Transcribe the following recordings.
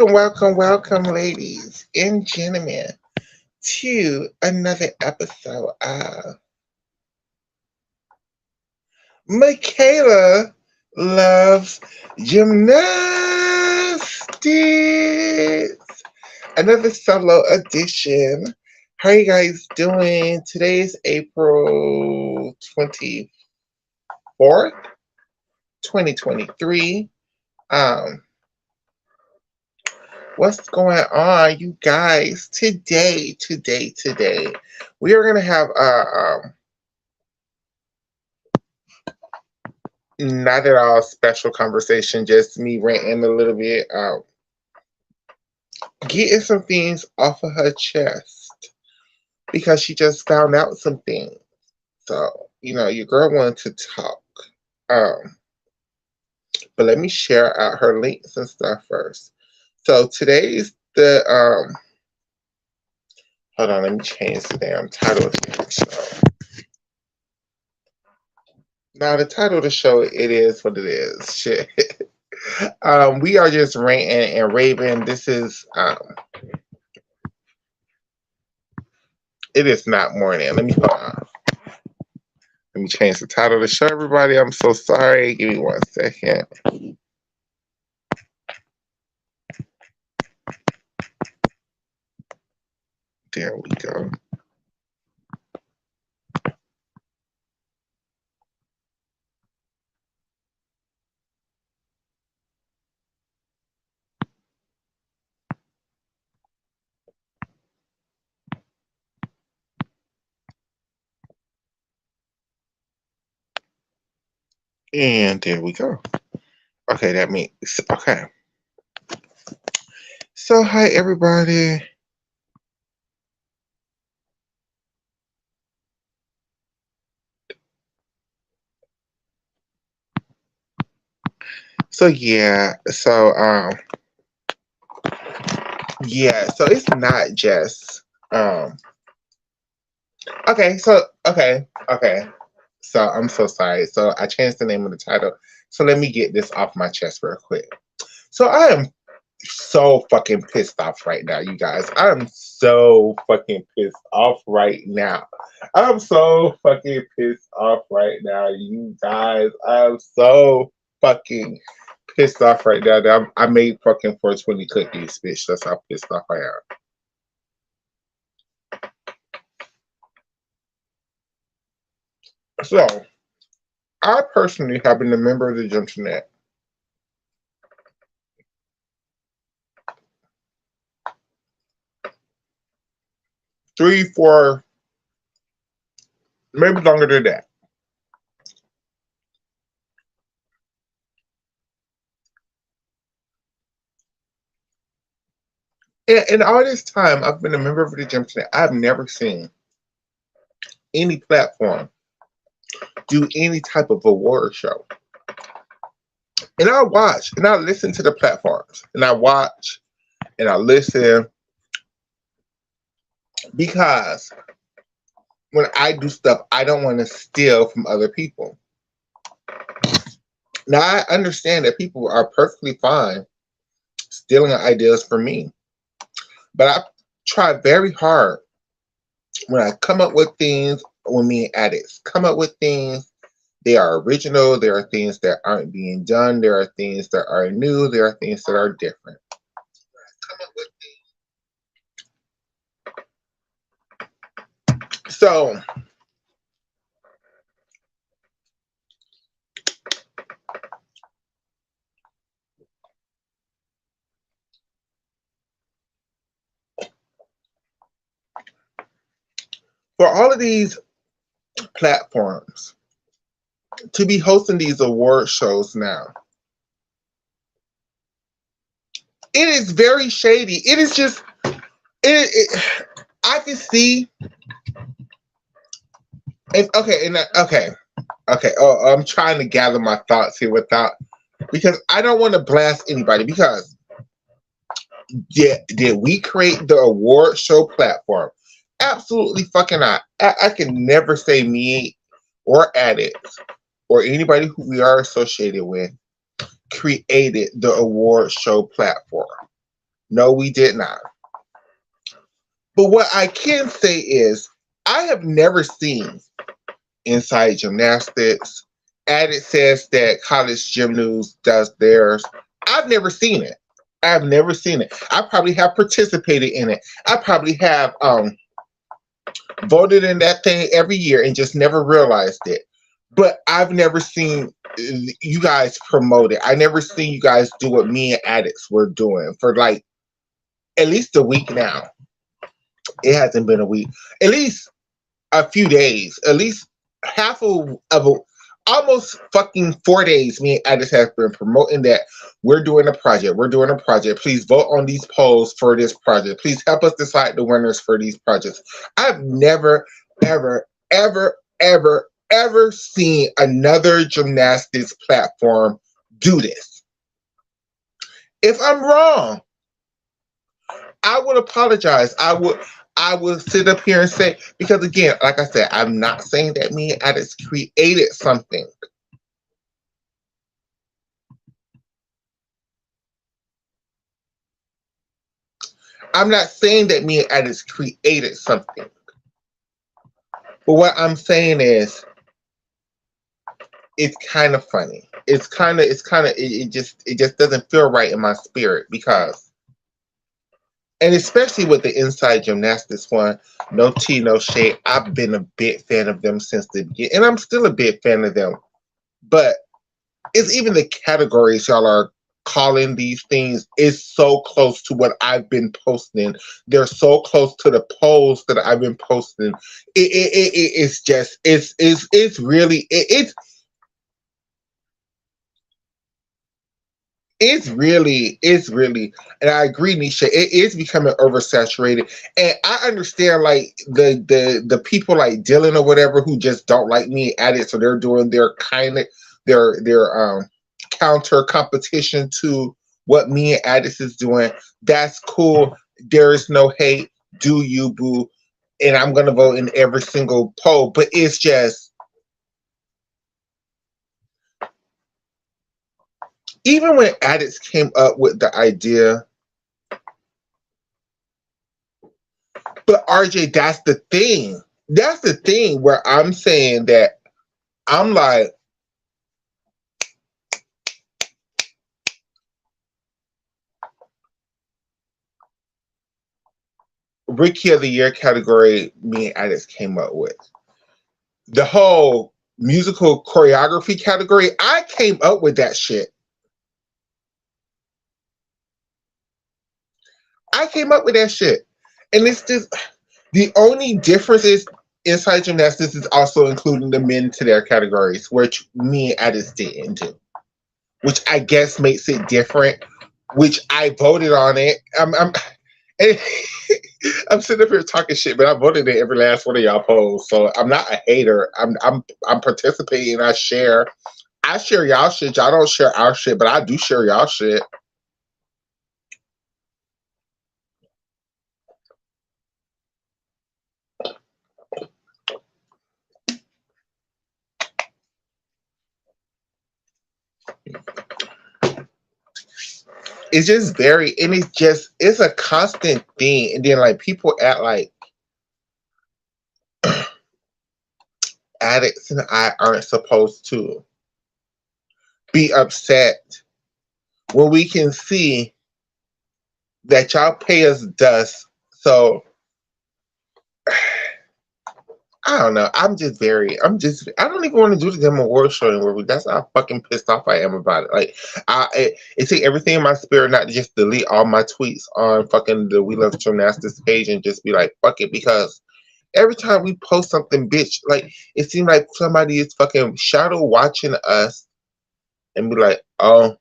Welcome, ladies and gentlemen, to another episode of Michaela Loves Gymnastics. Another solo edition. How are you guys doing? Today is April 24th, 2023. Um, What's going on, you guys? Today, we are gonna have a not at all special conversation. Just me ranting a little bit, getting some things off of her chest because she just found out some things. So your girl wanted to talk. Um, but let me share out her links and stuff first. So today's the hold on, let me change the damn title of the show. Now the title of the show, it is what it is. Shit. We are just ranting and raving. This is it is not morning. Let me hold on. Let me change the title of the show, everybody. I'm so sorry. Give me 1 second. There we go. And there we go. Okay, that means okay. So hi everybody. So so it's not just okay. So I'm so sorry. So I changed the name of the title. So let me get this off my chest real quick. So I am so fucking pissed off right now, you guys. I'm so fucking pissed off right now. I'm so fucking pissed off right now, you guys. I'm so fucking pissed off right now that I made fucking 420 cookies, bitch. That's how pissed off I am. So, I personally have been a member of the Gymnastic 3, 4, maybe longer than that. And all this time I've been a member of the Gymnastic, I've never seen any platform do any type of award show. And I watch and I listen to the platforms and I watch and I listen because when I do stuff, I don't want to steal from other people. Now, I understand that people are perfectly fine stealing ideas from me, but I try very hard when I come up with things, when me and addicts come up with things, they are original, there are things that aren't being done, there are things that are new, there are things that are different. So, for all of these platforms to be hosting these award shows now, it is very shady. It is just, I can see, okay. Oh, I'm trying to gather my thoughts here because I don't want to blast anybody because did we create the award show platform? Absolutely fucking not. I can never say me or addicts or anybody who we are associated with created the award show platform. No, we did not. But what I can say is, I have never seen Inside Gymnastics. Added says that College Gym News does theirs. I've never seen it. I've never seen it. I probably have participated in it. I probably have voted in that thing every year and just never realized it. But I've never seen you guys promote it. I never seen you guys do what me and Addicts were doing for like at least a week now. It hasn't been a week. At least a few days. At least half of a, almost fucking 4 days. Me and Addicts have been promoting that we're doing a project. We're doing a project. Please vote on these polls for this project. Please help us decide the winners for these projects. I've never, ever, ever, ever, ever seen another gymnastics platform do this. If I'm wrong, I would apologize. I would sit up here and say, because again, like I said, I'm not saying that me and Addicts created something. I'm not saying that me and Addicts created something. But what I'm saying is, it's kind of funny. It just doesn't feel right in my spirit because, and especially with the Inside Gymnastics one, no tea, no shade. I've been a big fan of them since the beginning, and I'm still a big fan of them. But it's even the categories y'all are calling these things is so close to what I've been posting. They're so close to the polls that I've been posting. It's just it's really it's really, and I agree, Nisha, it is becoming oversaturated. And I understand like the people like Dylan or whatever who just don't like me at it, so they're doing their kind of their counter competition to what me and Addis is doing. That's cool. There is no hate. Do you, boo? And I'm gonna vote in every single poll, but it's just, even when Addicts came up with the idea, but RJ, that's the thing. That's the thing where I'm saying that I'm like, Rookie of the Year category me and Addicts came up with. The whole musical choreography category, I came up with that shit. I came up with that shit. And it's just, the only difference is Inside Gymnastics is also including the men to their categories, which me and Addis didn't do. Which I guess makes it different, which I voted on it. I'm sitting up here talking shit, but I voted in every last one of y'all polls. So I'm not a hater. I'm participating. I share y'all shit. Y'all don't share our shit, but I do share y'all shit. It's just very, and it's a constant thing. And then like people act like Addicts and I aren't supposed to be upset when we can see that y'all pay us dust. So I don't know. I don't even want to do the damn award show anymore. That's how fucking pissed off I am about it. Like, it takes everything in my spirit not to just delete all my tweets on fucking the We Love Gymnastics page and just be like, fuck it, because every time we post something, bitch, like, it seems like somebody is fucking shadow watching us and be like, oh,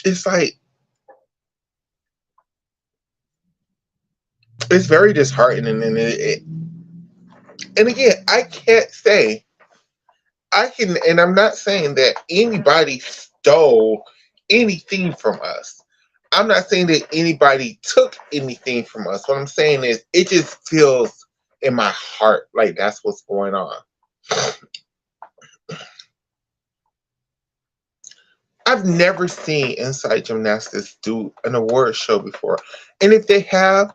it's like, it's very disheartening. And again, I can't say, and I'm not saying that anybody stole anything from us. I'm not saying that anybody took anything from us. What I'm saying is, it just feels in my heart like that's what's going on. I've never seen Inside Gymnastics do an award show before. And if they have,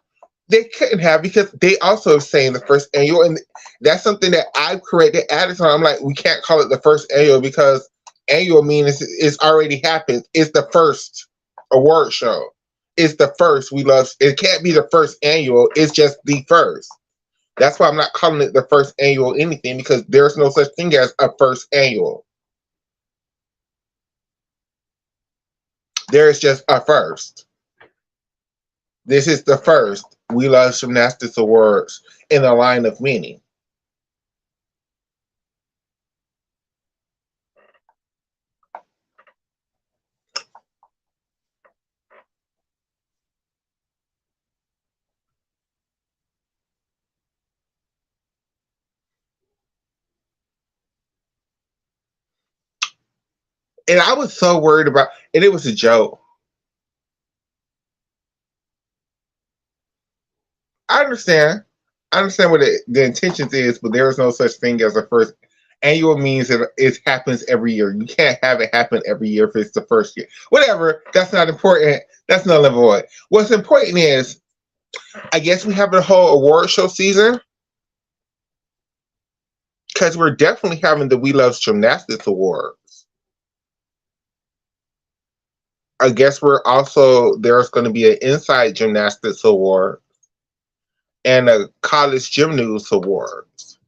they couldn't have because they also are saying the first annual. And that's something that I've corrected at the time. I'm like, we can't call it the first annual because annual means it's already happened. It's the first award show. It's the first. We love it. Can't be the first annual. It's just the first. That's why I'm not calling it the first annual anything because there's no such thing as a first annual. There's just a first. This is the first We Love Gymnastics Awards in a line of meaning. And I was so worried about, and it was a joke. I understand. I understand what the intentions is, but there is no such thing as a first annual means that it happens every year. You can't have it happen every year if it's the first year. Whatever. That's not important. That's not important. What's important is, I guess we have a whole award show season because we're definitely having the We Love Gymnastics Awards. I guess we're also there's going to be an Inside Gymnastics Award and a College Gym News Awards.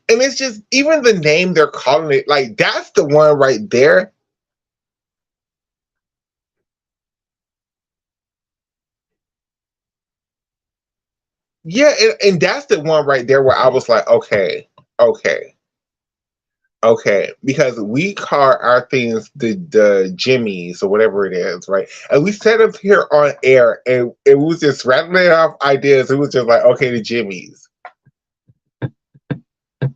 And it's just even the name they're calling it, like that's the one right there. Yeah, and that's the one right there where I was like, okay, okay, okay, because we call our things the Jimmies or whatever it is, right? And we set up here on air, and it was just rattling off ideas. It was just like, okay, the Jimmies.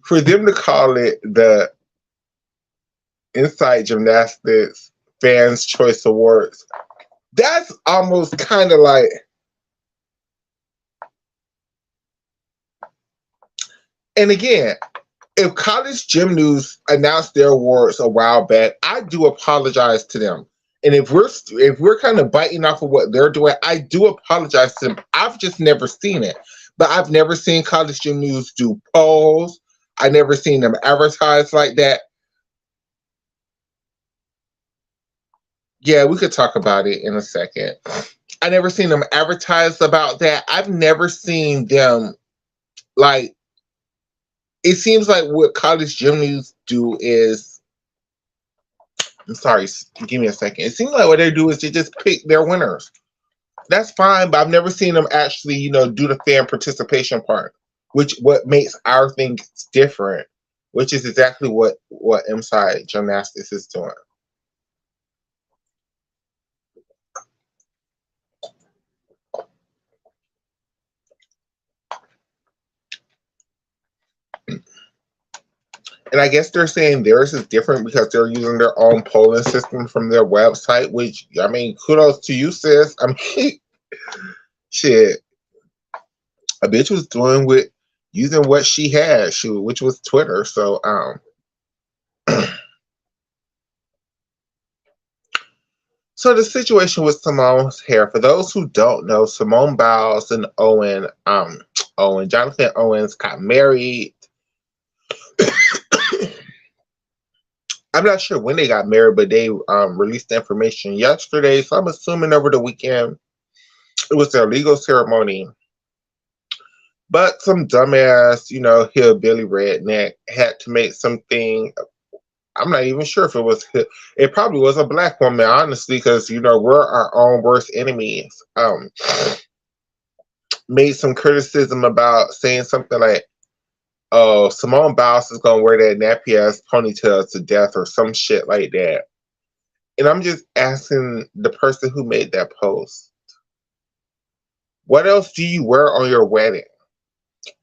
For them to call it the Inside Gymnastics Fans Choice Awards, that's almost kind of like. And again, if College Gym News announced their awards a while back, I do apologize to them. And if we're kind of biting off of what they're doing, I do apologize to them. I've just never seen it, but I've never seen College Gym News do polls. I never seen them advertise like that. Yeah, we could talk about it in a second. I never seen them advertise about that. I've never seen them like. It seems like what College Gym News do is I'm sorry, give me a second. It seems like what they do is they just pick their winners. That's fine, but I've never seen them actually, do the fan participation part, which what makes our thing different, which is exactly what Inside Gymnastics is doing. And I guess they're saying theirs is different because they're using their own polling system from their website, which I mean, kudos to you, sis. I mean, shit, a bitch was doing with using what she had, which was Twitter. So so the situation with Simone's hair, for those who don't know, Simone Biles and Jonathan Owens got married. I'm not sure when they got married, but they released the information yesterday. So I'm assuming over the weekend it was their legal ceremony. But some dumbass, hillbilly redneck had to make something. I'm not even sure if it was. It probably was a black woman, honestly, because we're our own worst enemies. Made some criticism about saying something like, "Oh, Simone Biles is gonna wear that nappy ass ponytail to death" or some shit like that. And I'm just asking the person who made that post, what else do you wear on your wedding?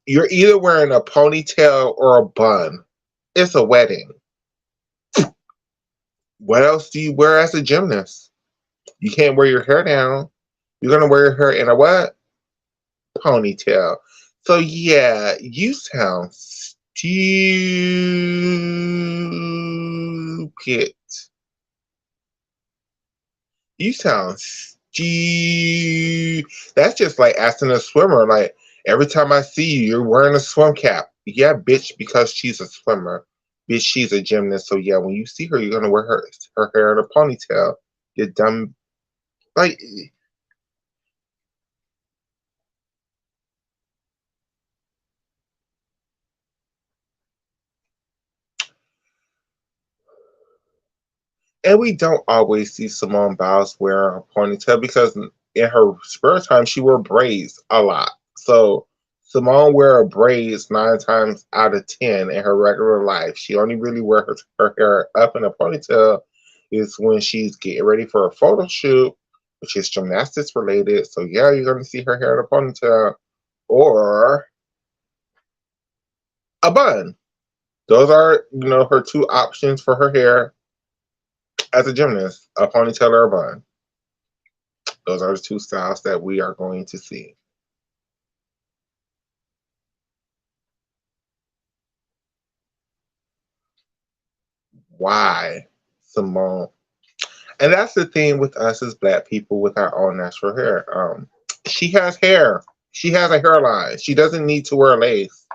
You're either wearing a ponytail or a bun. It's a wedding. What else do you wear as a gymnast? You can't wear your hair down. You're gonna wear your hair in a what? Ponytail. So yeah, you sound stupid. You sound That's just like asking a swimmer. Like every time I see you, you're wearing a swim cap. Yeah, bitch, because she's a swimmer. Bitch, she's a gymnast. So yeah, when you see her, you're gonna wear her hair in a ponytail. You dumb. Like, and we don't always see Simone Biles wear a ponytail because in her spare time she wore braids a lot. So Simone wear braids 9 times out of 10 in her regular life. She only really wear her hair up in a ponytail is when she's getting ready for a photo shoot, which is gymnastics related. So yeah, you're gonna see her hair in a ponytail or a bun. Those are, her two options for her hair as a gymnast, a ponytail or a bun. Those are the two styles that we are going to see. Why, Simone? And that's the thing with us as black people with our own natural hair. She has hair. She has a hairline. She doesn't need to wear lace.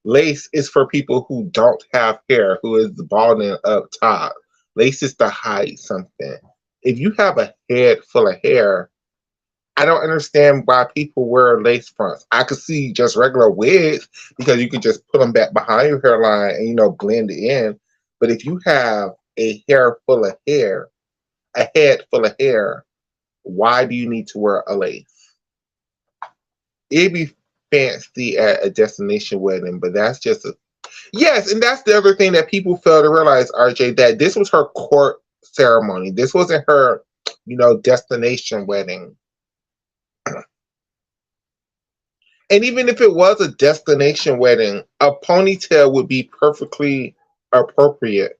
Lace is for people who don't have hair, who is balding up top. Lace is to hide something. If you have a head full of hair, I don't understand why people wear lace fronts. I could see just regular wigs because you can just put them back behind your hairline and blend it in. But if you have a hair full of hair, a head full of hair, why do you need to wear a lace? It'd be fancy at a destination wedding, but that's just a yes, and that's the other thing that people fail to realize, RJ, that this was her court ceremony. This wasn't her, destination wedding. And even if it was a destination wedding, a ponytail would be perfectly appropriate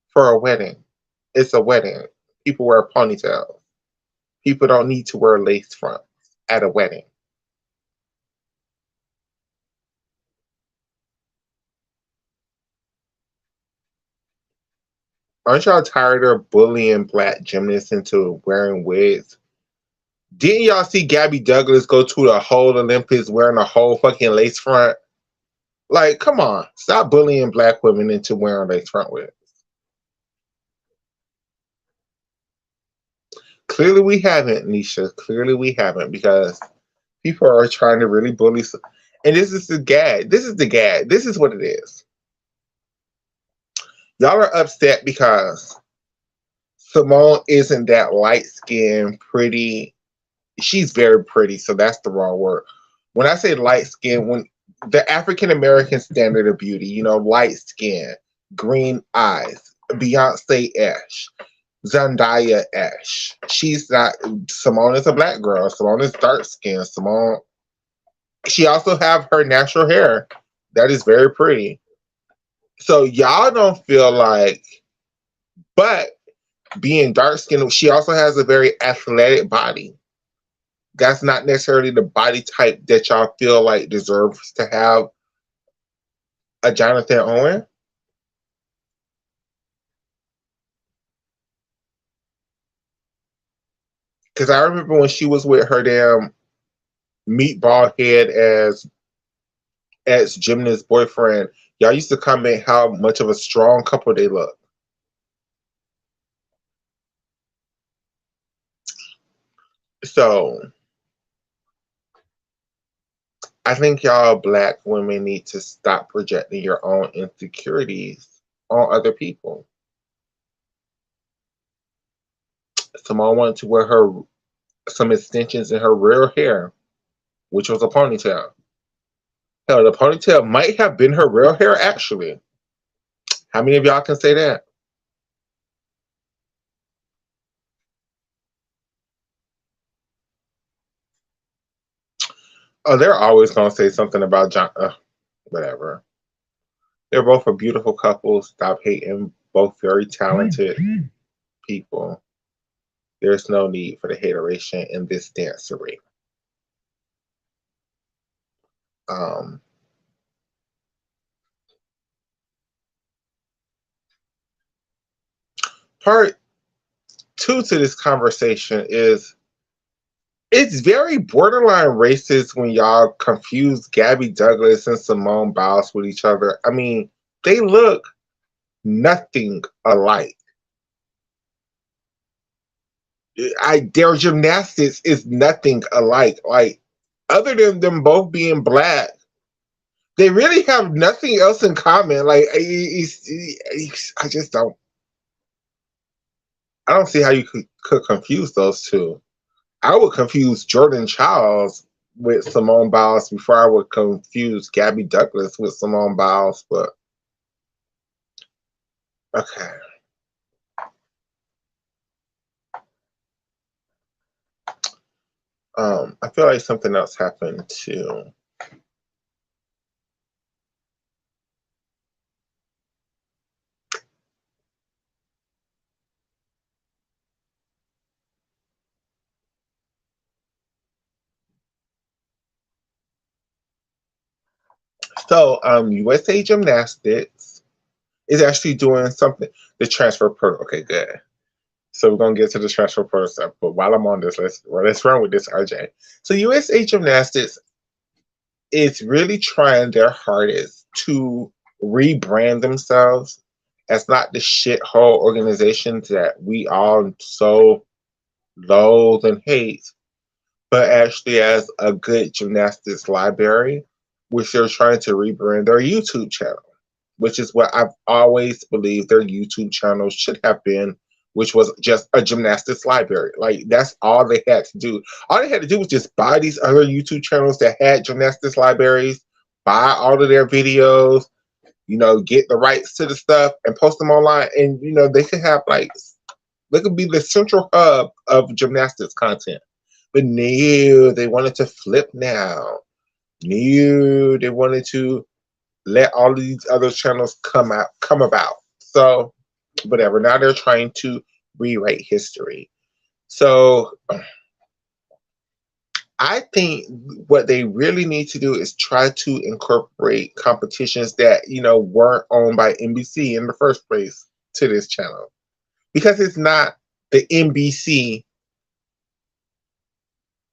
for a wedding. It's a wedding. People wear ponytails. People don't need to wear lace fronts at a wedding. Aren't y'all tired of bullying black gymnasts into wearing wigs? Didn't y'all see Gabby Douglas go to the whole Olympics wearing a whole fucking lace front? Like, come on. Stop bullying black women into wearing lace front wigs. Clearly we haven't, Nisha. Clearly we haven't because people are trying to really bully. And this is the gag. This is the gag. This is what it is. Y'all are upset because Simone isn't that light skinned, pretty. She's very pretty, so that's the wrong word. When I say light skin, when the African American standard of beauty, light skin, green eyes, Beyonce Ash, Zendaya Ash. She's not. Simone is a black girl. Simone is dark skinned. Simone. She also have her natural hair. That is very pretty. So y'all don't feel like, but being dark skinned, she also has a very athletic body. That's not necessarily the body type that y'all feel like deserves to have a Jonathan Owen. Because I remember when she was with her damn meatball head as gymnast boyfriend, y'all used to comment how much of a strong couple they look. So I think y'all black women need to stop projecting your own insecurities on other people. Simone wanted to wear her some extensions in her real hair, which was a ponytail. Hell, the ponytail might have been her real hair actually. How many of y'all can say that? Oh, they're always gonna say something about John. Whatever. They're both a beautiful couple. Stop hating. Both very talented people. There's no need for the hateration in this dancery. Um, part two to this conversation is it's very borderline racist when y'all confuse Gabby Douglas and Simone Biles with each other. I mean, they look nothing alike. Their gymnastics is nothing alike. Like, other than them both being black, they really have nothing else in common. Like, I just don't. I don't see how you could confuse those two. I would confuse Jordan Charles with Simone Biles before I would confuse Gabby Douglas with Simone Biles. But okay. I feel like something else happened too. So, USA Gymnastics is actually doing something. The transfer portal. Okay, good. So we're gonna get to the transfer portal stuff. But while I'm on this, let's run with this, RJ. So USA Gymnastics is really trying their hardest to rebrand themselves as not the shithole organization that we all so loathe and hate, but actually as a good gymnastics library, which they're trying to rebrand their YouTube channel, which is what I've always believed their YouTube channel should have been, which was just a gymnastics library. Like, that's all they had to do. All they had to do was just buy these other YouTube channels that had gymnastics libraries, buy all of their videos, get the rights to the stuff and post them online. And, they could have they could be the central hub of gymnastics content. But no, they wanted to flip now. No, they wanted to let all of these other channels come about. So whatever. Now they're trying to rewrite history. So I think what they really need to do is try to incorporate competitions that, weren't owned by NBC in the first place to this channel. Because it's not the NBC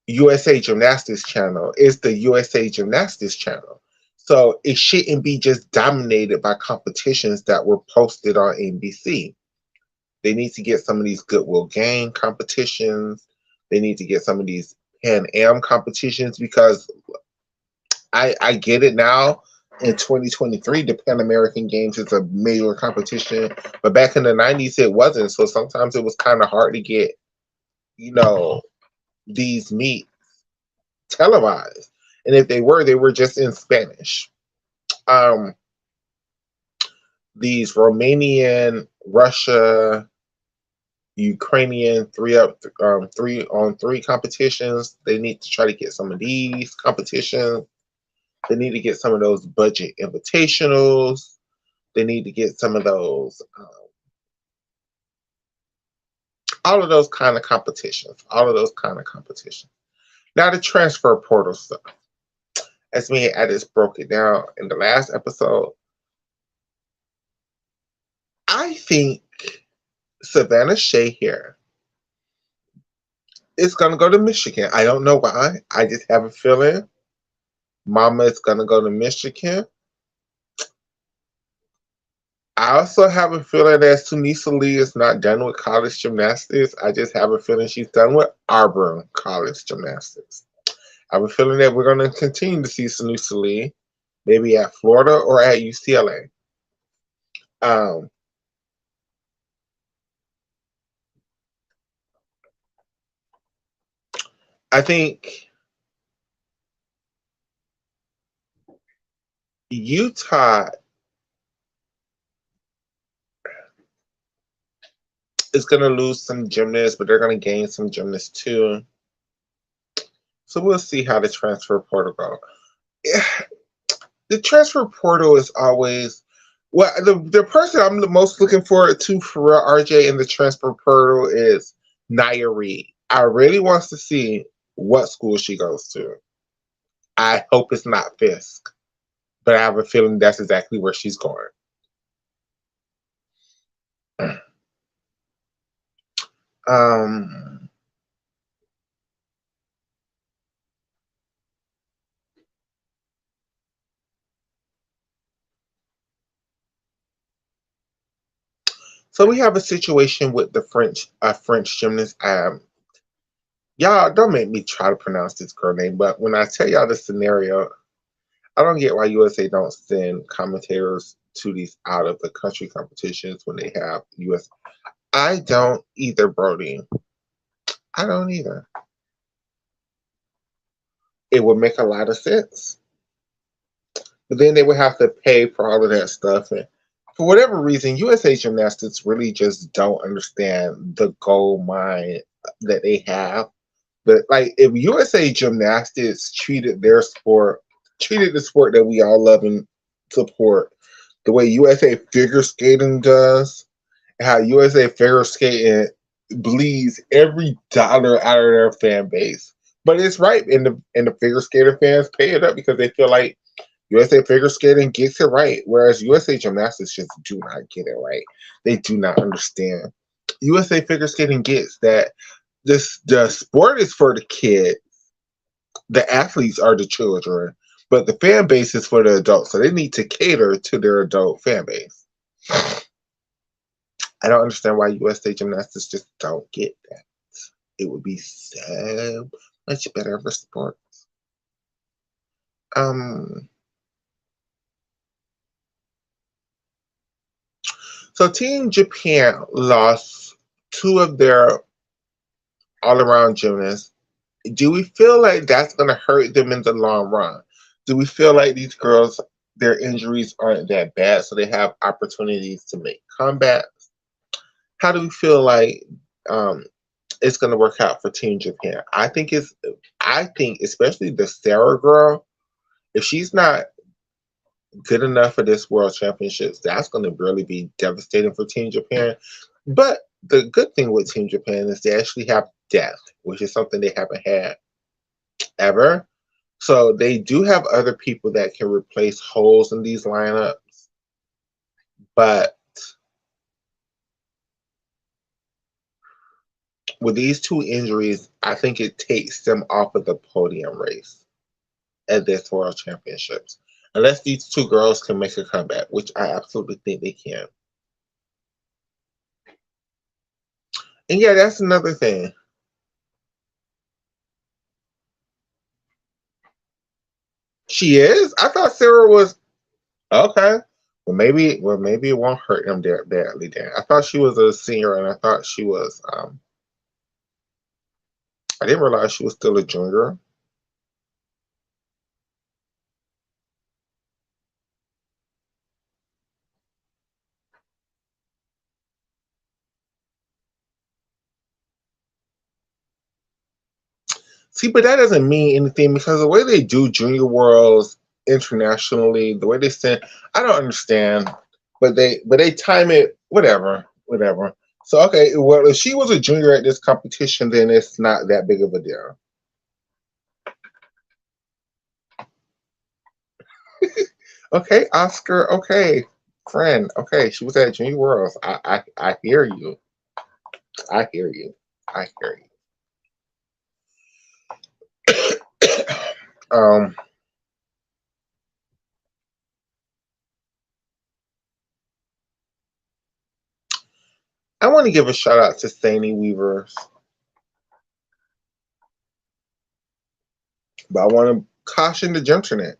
USA Gymnastics channel, it's the USA Gymnastics channel. So it shouldn't be just dominated by competitions that were posted on NBC. They need to get some of these Goodwill Gang competitions. They need to get some of these Pan Am competitions because I get it now. In 2023, the Pan American Games is a major competition, but back in the 90s, it wasn't. So sometimes it was kind of hard to get, these meets televised. And if they were just in Spanish. These Romanian, Russia, Ukrainian 3-on-3 competitions. They need to try to get some of these competitions. They need to get some of those budget invitationals. They need to get some of those, all of those kind of competitions. Now the transfer portal stuff. As me and Addis broke it down in the last episode, I think Savannah Shea here is going to go to Michigan. I don't know why. I just have a feeling Mama is going to go to Michigan. I also have a feeling that Sunisa Lee is not done with college gymnastics. I just have a feeling she's done with Auburn college gymnastics. I have a feeling that we're going to continue to see Sunisa Lee, maybe at Florida or at UCLA. I think Utah is going to lose some gymnasts, but they're going to gain some gymnasts too. So we'll see how the transfer portal goes. Yeah, the transfer portal is always the person I'm the most looking forward to for RJ in the transfer portal is Naya Reid. I really wants to see what school she goes to. I hope it's not Fisk, but I have a feeling that's exactly where she's going. Um, so we have a situation with the French gymnast. Y'all don't make me try to pronounce this girl name, but when I tell y'all the scenario, I don't get why USA don't send commentators to these out of the country competitions when they have US. I don't either, Brody. I don't either. It would make a lot of sense. But then they would have to pay for all of that stuff. And for whatever reason, USA Gymnastics really just don't understand the gold mine that they have. But like if USA Gymnastics treated the sport that we all love and support the way USA figure skating does, how USA figure skating bleeds every dollar out of their fan base. But it's right, and the figure skater fans pay it up because they feel like USA figure skating gets it right, whereas USA gymnastics just do not get it right. They do not understand. USA figure skating gets that the sport is for the kid, the athletes are the children, but the fan base is for the adults. So they need to cater to their adult fan base. I don't understand why USA gymnastics just don't get that. It would be so much better for sports. Um, so Team Japan lost two of their all-around gymnasts. Do we feel like that's going to hurt them in the long run? Do we feel like these girls, their injuries aren't that bad, so they have opportunities to make comebacks? How do we feel like it's going to work out for Team Japan? I think especially the Sarah girl, if she's not good enough for this World Championships, that's going to really be devastating for Team Japan. But the good thing with Team Japan is they actually have depth, which is something they haven't had ever. So they do have other people that can replace holes in these lineups. But with these two injuries, I think it takes them off of the podium race at this World Championships. Unless these two girls can make a comeback, which I absolutely think they can. And yeah, that's another thing. She is? I thought Sarah was okay. Well maybe it won't hurt them that badly then. I thought she was a senior and I thought she was I didn't realize she was still a junior. See, but that doesn't mean anything because the way they do junior worlds internationally, the way they send, I don't understand. But they time it whatever. So okay, well if she was a junior at this competition, then it's not that big of a deal. Okay, Oscar. Okay, friend. Okay, she was at junior worlds. I hear you. I hear you. I hear you. um, I want to give a shout out to Stany Weavers, but I want to caution the gentleman.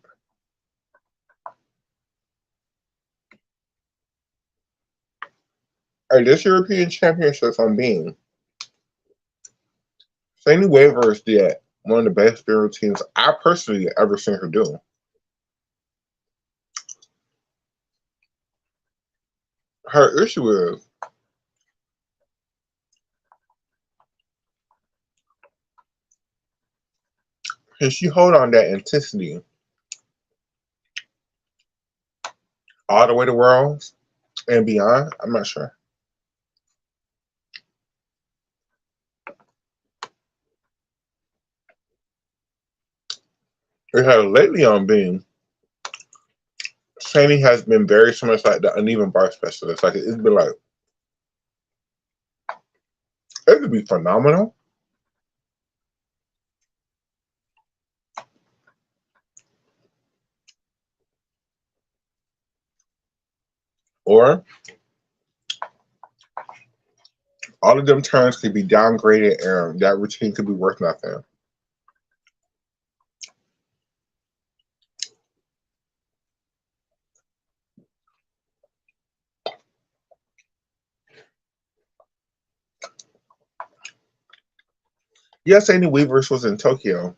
At this European Championships I'm being, Stany Weavers did one of the best spin routines I personally ever seen her do. Her issue is, can she hold on that intensity all the way to Worlds and beyond? I'm not sure. We have lately on being Shani has been very much like the uneven bar specialist. Like it's been like it could be phenomenal, or all of them turns could be downgraded and that routine could be worth nothing. Yes, Amy Weavers was in Tokyo.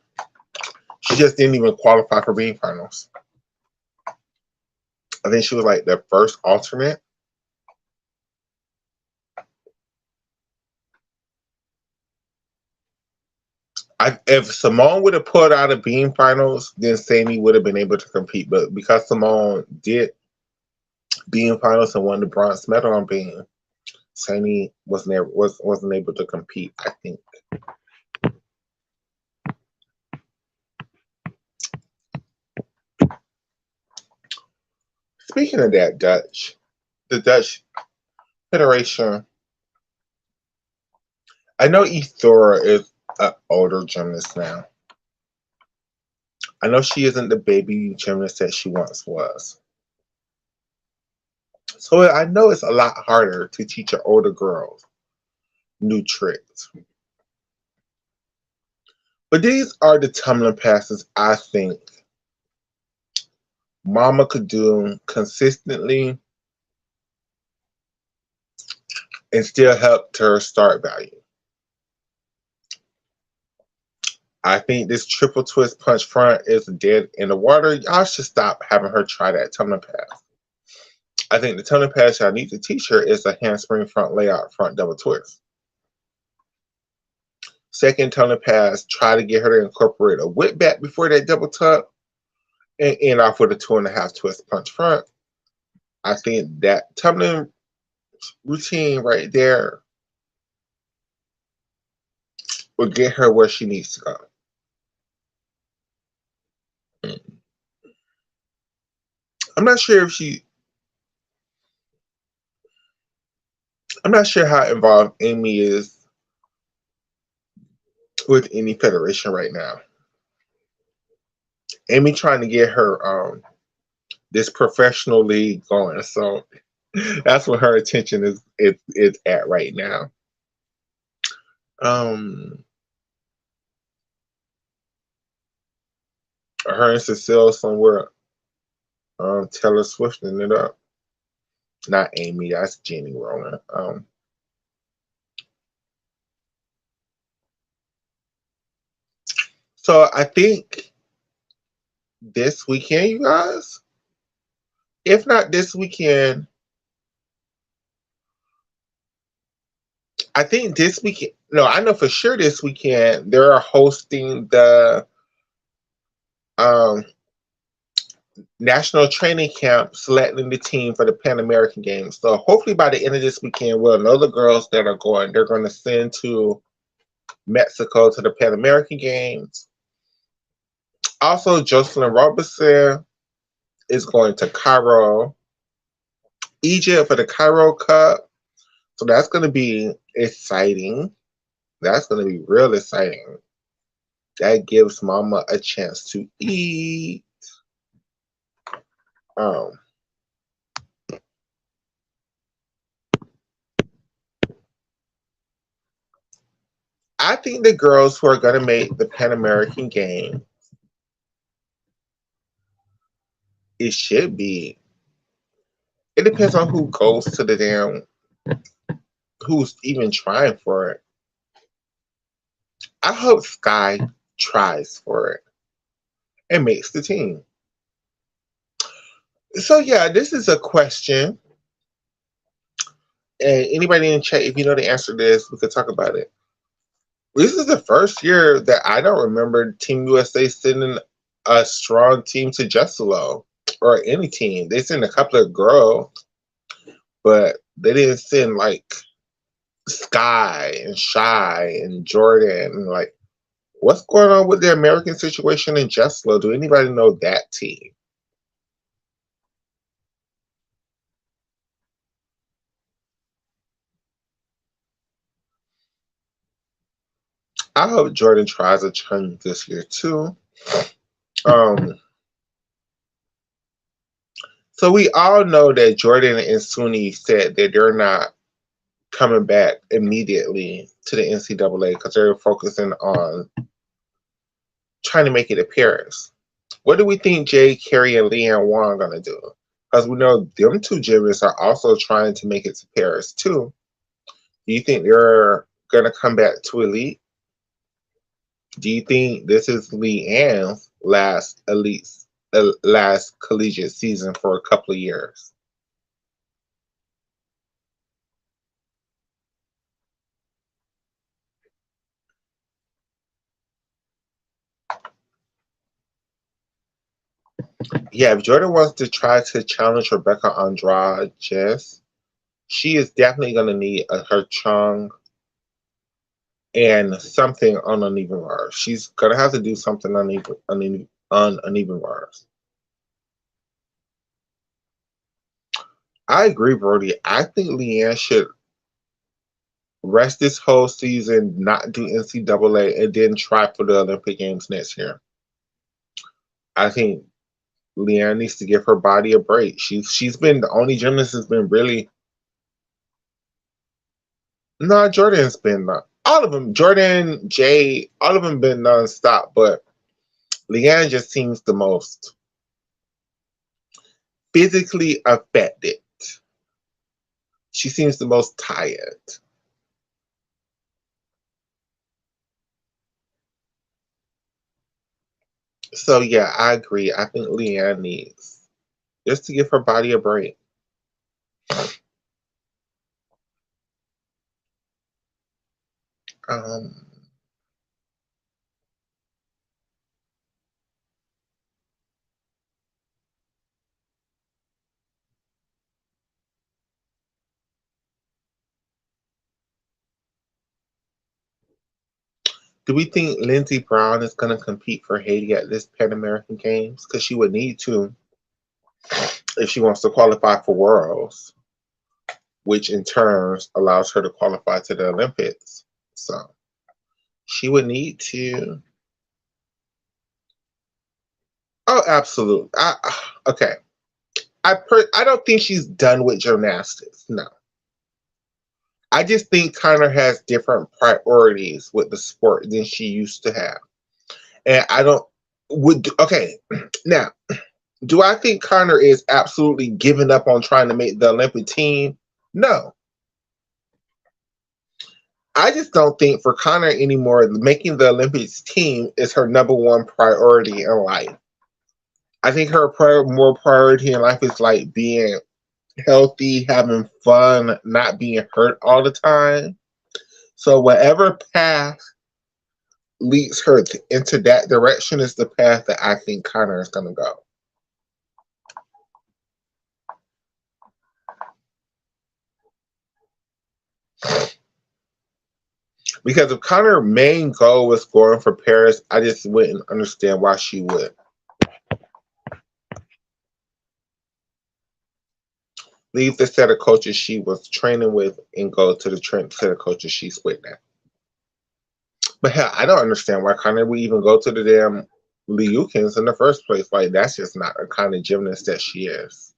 She just didn't even qualify for being finals. I think she was like the first alternate. If Simone would have pulled out of being finals, then Sammy would have been able to compete. But because Simone did being finals and won the bronze medal on being, Sammy wasn't able to compete. I think. Speaking of that, the Dutch Federation. I know Ethora is an older gymnast now. I know she isn't the baby gymnast that she once was. So I know it's a lot harder to teach your older girls new tricks. But these are the tumbling passes I think Mama could do consistently and still help her start value. I think this triple twist punch front is dead in the water. Y'all should stop having her try that tumbling pass. I think the tumbling pass y'all need to teach her is a handspring front layout front double twist. Second tumbling pass, try to get her to incorporate a whip back before that double tuck and end off with a 2.5 twist punch front. I think that tumbling routine right there will get her where she needs to go. I'm not sure if she. I'm not sure how involved Amy is with any federation right now. Amy trying to get her this professional league going, so that's what her attention is at right now. Her and Cecile somewhere Taylor Swift ended up. Not Amy, that's Jenny Rowland. So I think this weekend, you guys, if not this weekend, I think this weekend. No, I know for sure this weekend they're hosting the um, national training camp, selecting the team for the Pan American Games. So hopefully by the end of this weekend, we'll know the girls that are going. They're going to send to Mexico to the Pan American Games. Also, Jocelyn Robinson is going to Cairo, Egypt for the Cairo Cup. So that's going to be exciting. That's going to be real exciting. That gives Mama a chance to eat. Um, I think the girls who are going to make the Pan American Game, it should be. It depends on who goes to the damn, who's even trying for it. I hope Sky tries for it and makes the team. So yeah, this is a question. And anybody in the chat, if you know the answer to this, we could talk about it. This is the first year that I don't remember Team USA sending a strong team to Jesselo or any team. They sent a couple of girls, but they didn't send like Sky and Shy and Jordan and like What's going on with the American situation in Jeslo? Do anybody know that tea? I hope Jordan tries a challenge this year too. Um, so we all know that Jordan and Suni said that they're not coming back immediately to the NCAA because they're focusing on trying to make it to Paris. What do we think Jay, Carey, and Leanne Wong are gonna do? Because we know them two gymnasts are also trying to make it to Paris too. Do you think they're gonna come back to elite? Do you think this is Leanne's last collegiate season for a couple of years? Yeah, if Jordan wants to try to challenge Rebecca Andrade, she is definitely going to need her chung and something on uneven bars. She's going to have to do something on uneven bars. I agree, Brody. I think Leanne should rest this whole season, not do NCAA, and then try for the Olympic Games next year. I think Leanne needs to give her body a break. She's been the only gymnast that's been really. No, Jordan's been all of them. Jordan, Jay, all of them been nonstop, but Leanne just seems the most physically affected. She seems the most tired. So yeah, I agree. I think Leanne needs just to give her body a break. Um, do we think Lindsey Brown is going to compete for Haiti at this Pan American Games? Because she would need to if she wants to qualify for Worlds, which in turn allows her to qualify to the Olympics. So she would need to. Oh, absolutely. Okay. I don't think she's done with gymnastics. No, I just think Connor has different priorities with the sport than she used to have, and I don't would okay now. Do I think Connor is absolutely giving up on trying to make the Olympic team? No, I just don't think for Connor anymore, making the Olympics team is her number one priority in life. I think her more priority in life is like being healthy, having fun, not being hurt all the time. So whatever path leads her into that direction is the path that I think Connor is going to go. Because if Connor's main goal was going for Paris, I just wouldn't understand why she would leave the set of coaches she was training with and go to the set of coaches she's with now. But hell, I don't understand why Connor would even go to the damn Liukins in the first place. Like, that's just not the kind of gymnast that she is.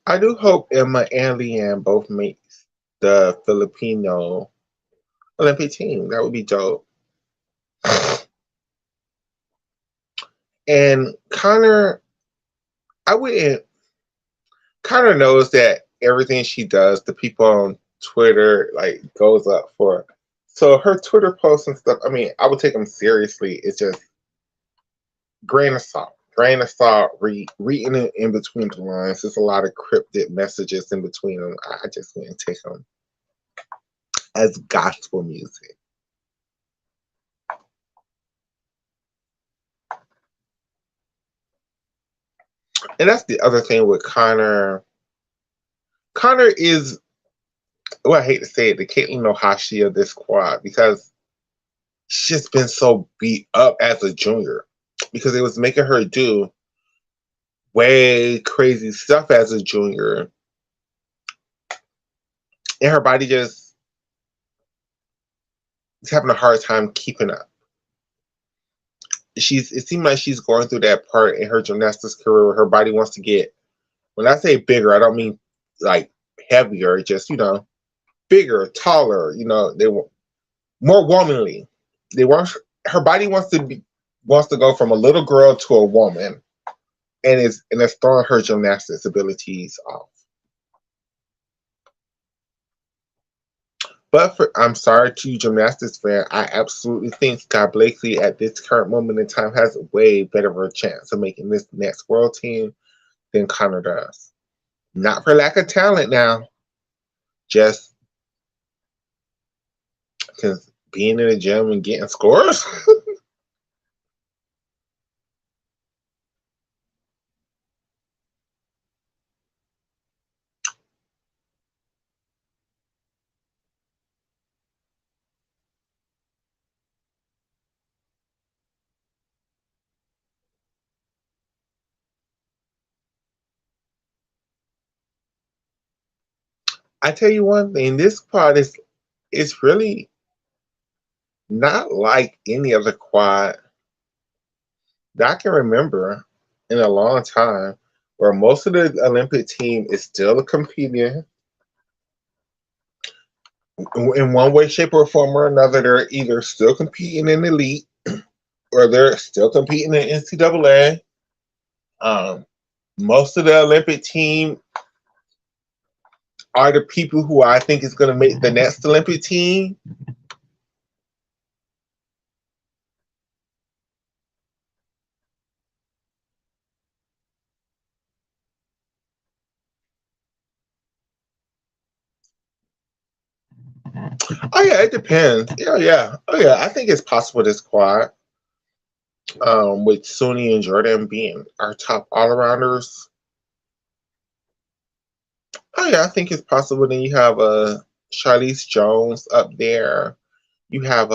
I do hope Emma and Leanne both make the Filipino Olympic team. That would be dope. And Connor, I wouldn't. Connor knows that everything she does, the people on Twitter like goes up for. So her Twitter posts and stuff. I mean, I would take them seriously. It's just grain of salt. grain of salt, reading it in between the lines. There's a lot of cryptic messages in between them. I just wouldn't take them as gospel music. And that's the other thing with Connor. Connor is, well, I hate to say it, the Caitlin Ohashi of this squad, because she's just been so beat up as a junior, because it was making her do way crazy stuff as a junior, and her body just is having a hard time keeping up. It seems like she's going through that part in her gymnastics career where her body wants to get, when I say bigger, I don't mean like heavier, just, bigger, taller, they want more womanly. They want, her body wants to go from a little girl to a woman, and it's throwing her gymnastics abilities off. But I'm sorry to you gymnastics fan, I absolutely think Scott Blakely at this current moment in time has a way better of a chance of making this next world team than Connor does. Not for lack of talent now, just because being in the gym and getting scores. I tell you one thing, this quad is really not like any other quad that I can remember in a long time, where most of the Olympic team is still competing in one way, shape, or form or another. They're either still competing in elite or they're still competing in NCAA. Most of the Olympic team are the people who I think is going to make the next Olympic team. Oh yeah, it depends. Oh yeah. I think it's possible this quad, with Suni and Jordan being our top all arounders. Oh yeah, I think it's possible. Then you have Charlize Jones up there. You have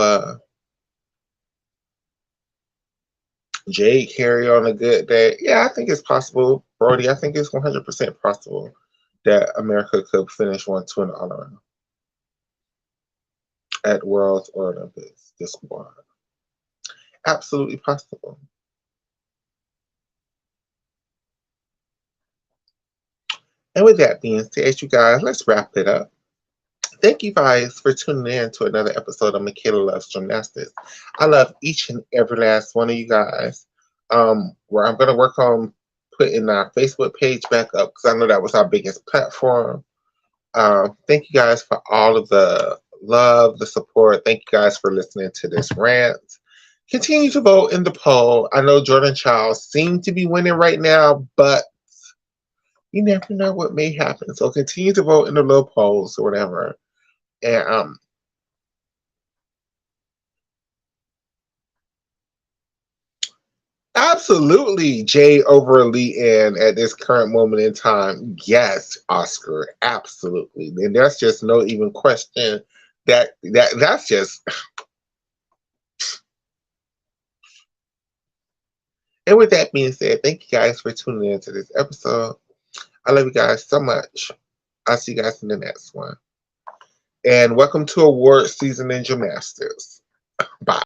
Jade Carey on a good day. Yeah, I think it's possible, Brody. I think it's 100% possible that America could finish 1-2 in the all around at Worlds or Olympics. This squad, absolutely possible. And with that being said, you guys, let's wrap it up. Thank you guys for tuning in to another episode of Michaela Loves Gymnastics. I love each and every last one of you guys. Where I'm going to work on putting our Facebook page back up, because I know that was our biggest platform. Thank you guys for all of the love, the support. Thank you guys for listening to this rant. Continue to vote in the poll. I know Jordan Childs seems to be winning right now, but you never know what may happen. So continue to vote in the little polls or whatever. And absolutely, Jay over Elite and at this current moment in time, yes, Oscar, absolutely. And that's just no even question. That's just. And with that being said, thank you guys for tuning in to this episode. I love you guys so much. I'll see you guys in the next one. And welcome to award season in gymnastics. Bye.